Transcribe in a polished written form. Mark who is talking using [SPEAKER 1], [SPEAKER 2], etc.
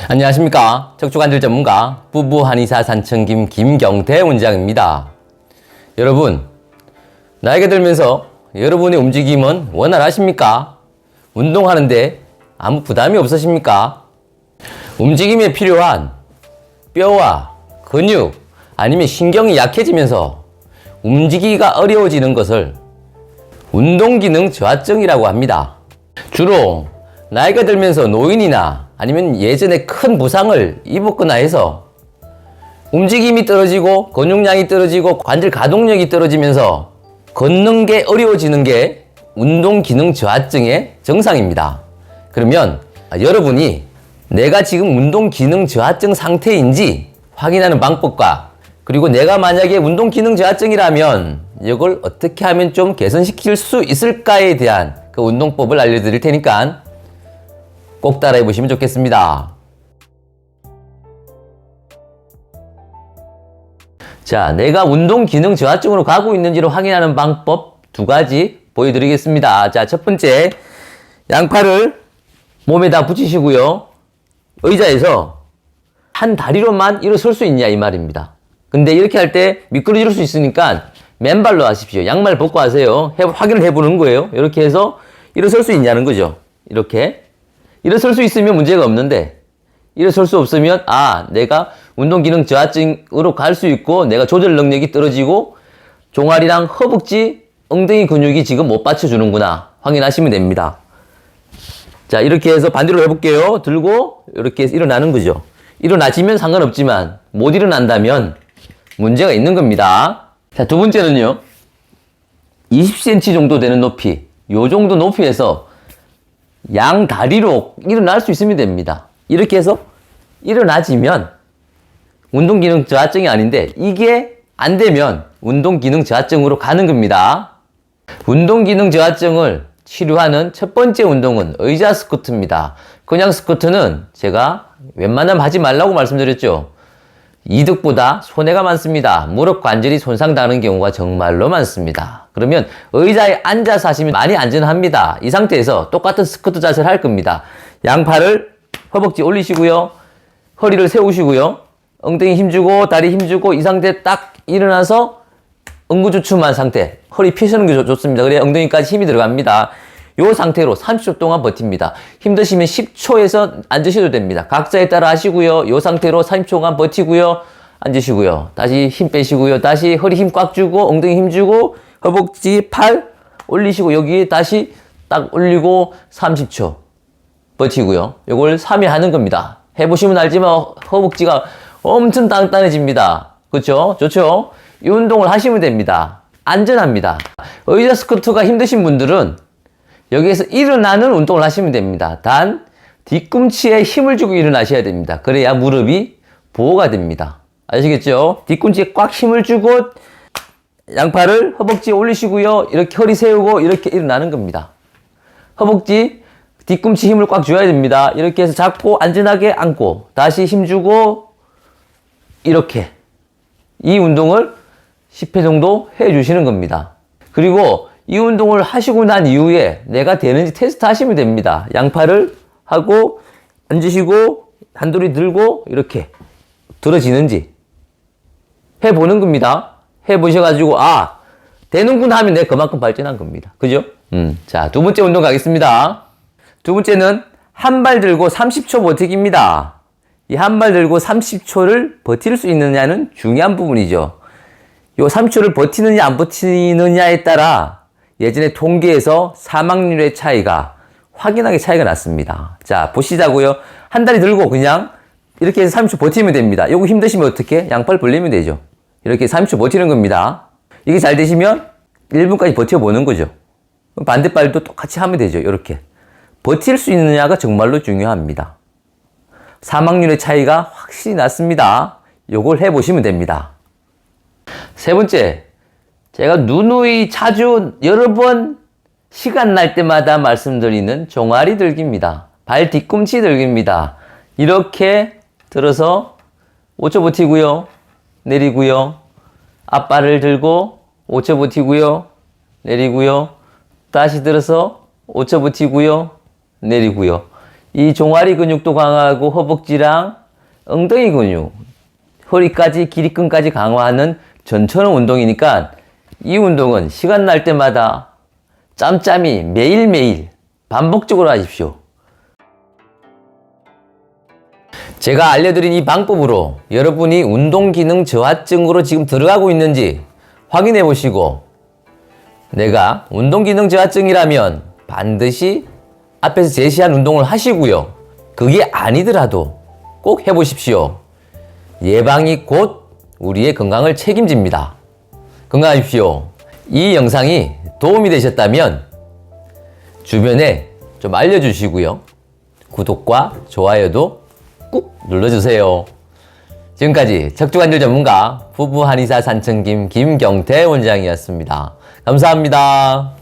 [SPEAKER 1] 안녕하십니까. 척추관절 전문가 부부 한의사 산청김 김경태 원장입니다. 여러분, 나이가 들면서 여러분의 움직임은 원활하십니까? 운동하는데 아무 부담이 없으십니까? 움직임에 필요한 뼈와 근육 아니면 신경이 약해지면서 움직이기가 어려워지는 것을 운동기능 저하증이라고 합니다. 주로 나이가 들면서 노인이나 아니면 예전에 큰 부상을 입었거나 해서 움직임이 떨어지고 근육량이 떨어지고 관절 가동력이 떨어지면서 걷는 게 어려워지는 게 운동기능 저하증의 증상입니다. 그러면 여러분이 내가 지금 운동기능 저하증 상태인지 확인하는 방법과 그리고 내가 만약에 운동기능 저하증이라면 이걸 어떻게 하면 좀 개선시킬 수 있을까에 대한 그 운동법을 알려드릴 테니까 꼭 따라해 보시면 좋겠습니다. 자, 내가 운동기능 저하증으로 가고 있는지를 확인하는 방법 두 가지 보여드리겠습니다. 자, 첫 번째, 양팔을 몸에다 붙이시고요. 의자에서 한 다리로만 일어설 수 있냐 이 말입니다. 근데 이렇게 할 때 미끄러질 수 있으니까 맨발로 하십시오. 양말 벗고 하세요. 확인을 해보는 거예요. 이렇게 해서 일어설 수 있냐는 거죠. 이렇게. 일어설 수 있으면 문제가 없는데 일어설 수 없으면 내가 운동기능 저하증으로 갈 수 있고 내가 조절 능력이 떨어지고 종아리랑 허벅지, 엉덩이 근육이 지금 못 받쳐주는구나 확인하시면 됩니다. 자, 이렇게 해서 반대로 해볼게요. 들고 이렇게 일어나는 거죠. 일어나지면 상관없지만 못 일어난다면 문제가 있는 겁니다. 자, 두 번째는요. 20cm 정도 되는 높이, 요 정도 높이에서 양 다리로 일어날 수 있으면 됩니다. 이렇게 해서 일어나지면 운동기능 저하증이 아닌데 이게 안 되면 운동기능 저하증으로 가는 겁니다. 운동기능 저하증을 치료하는 첫 번째 운동은 의자 스쿼트입니다. 그냥 스쿼트는 제가 웬만하면 하지 말라고 말씀드렸죠. 이득보다 손해가 많습니다. 무릎 관절이 손상당하는 경우가 정말로 많습니다. 그러면 의자에 앉아서 하시면 많이 안전합니다. 이 상태에서 똑같은 스쿼트 자세를 할 겁니다. 양팔을 허벅지 올리시고요. 허리를 세우시고요. 엉덩이 힘주고 다리 힘주고 이 상태 딱 일어나서 응구주춤한 상태. 허리 펴시는 게 좋습니다. 그래야 엉덩이까지 힘이 들어갑니다. 이 상태로 30초 동안 버팁니다. 힘드시면 10초에서 앉으셔도 됩니다. 각자에 따라 하시고요. 이 상태로 30초간 버티고요. 앉으시고요. 다시 힘 빼시고요. 다시 허리 힘 꽉 주고 엉덩이 힘 주고 허벅지 팔 올리시고 여기에 다시 딱 올리고 30초 버티고요. 이걸 3회 하는 겁니다. 해보시면 알지만 허벅지가 엄청 단단해집니다. 그렇죠? 좋죠? 이 운동을 하시면 됩니다. 안전합니다. 의자 스쿼트가 힘드신 분들은 여기에서 일어나는 운동을 하시면 됩니다. 단 뒤꿈치에 힘을 주고 일어나셔야 됩니다. 그래야 무릎이 보호가 됩니다. 아시겠죠? 뒤꿈치에 꽉 힘을 주고 양팔을 허벅지에 올리시고요. 이렇게 허리 세우고 이렇게 일어나는 겁니다. 허벅지, 뒤꿈치 힘을 꽉 줘야 됩니다. 이렇게 해서 잡고 안전하게 앉고 다시 힘 주고 이렇게 이 운동을 10회 정도 해주시는 겁니다. 그리고 이 운동을 하시고 난 이후에 내가 되는지 테스트 하시면 됩니다. 양팔을 하고 앉으시고 한도리 들고 이렇게 들어지는지 해보는 겁니다. 해보셔가지고 되는구나 하면 내가 그만큼 발전한 겁니다. 그죠? 자, 두 번째 운동 가겠습니다. 두 번째는 한 발 들고 30초 버티기입니다. 이 한 발 들고 30초를 버틸 수 있느냐는 중요한 부분이죠. 요 30초를 버티느냐 안 버티느냐에 따라 예전에 통계에서 사망률의 차이가 확연하게 차이가 났습니다. 자, 보시자고요. 한 다리 들고 그냥 이렇게 해서 30초 버티면 됩니다. 요거 힘드시면 어떻게? 양팔 벌리면 되죠. 이렇게 30초 버티는 겁니다. 이게 잘 되시면 1분까지 버텨보는 거죠. 반대발도 똑같이 하면 되죠. 이렇게. 버틸 수 있느냐가 정말로 중요합니다. 사망률의 차이가 확실히 났습니다. 요걸 해보시면 됩니다. 세 번째, 제가 누누이 자주 여러 번 시간 날 때마다 말씀드리는 종아리 들기입니다. 발 뒤꿈치 들기입니다. 이렇게 들어서 5초 버티고요. 내리고요. 앞발을 들고 5초 버티고요. 내리고요. 다시 들어서 5초 버티고요. 내리고요. 이 종아리 근육도 강하고 허벅지랑 엉덩이 근육, 허리까지 기립근까지 강화하는 전천후 운동이니까 이 운동은 시간 날 때마다 짬짬이 매일매일 반복적으로 하십시오. 제가 알려드린 이 방법으로 여러분이 운동기능 저하증으로 지금 들어가고 있는지 확인해 보시고, 내가 운동기능 저하증이라면 반드시 앞에서 제시한 운동을 하시고요. 그게 아니더라도 꼭 해보십시오. 예방이 곧 우리의 건강을 책임집니다. 건강하십시오. 이 영상이 도움이 되셨다면 주변에 좀 알려주시고요. 구독과 좋아요도 꾹 눌러주세요. 지금까지 척추관절 전문가 부부 한의사 산청김 김경태 원장이었습니다. 감사합니다.